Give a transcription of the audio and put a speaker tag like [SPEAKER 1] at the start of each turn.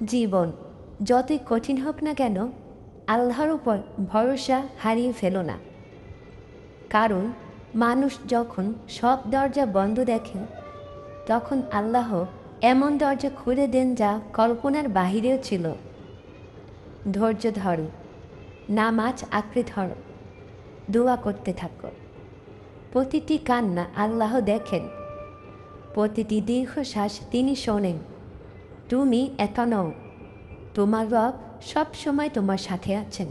[SPEAKER 1] জীবন যতই কঠিন হোক না কেন, আল্লাহর উপর ভরসা হারিয়ে ফেলো না। কারণ মানুষ যখন সব দরজা বন্ধ দেখে, তখন আল্লাহ এমন দরজা খুলে দেন যা কল্পনার বাহিরেও ছিল। ধৈর্য ধরো, নামাজ আঁকড়ে ধরো, দোয়া করতে থাকো। প্রতিটি কান্না আল্লাহ দেখেন, প্রতিটি দীর্ঘশ্বাস তিনি শোনেন। তুমি একা নও, তোমার রব সব সময় তোমার সাথে আছেন।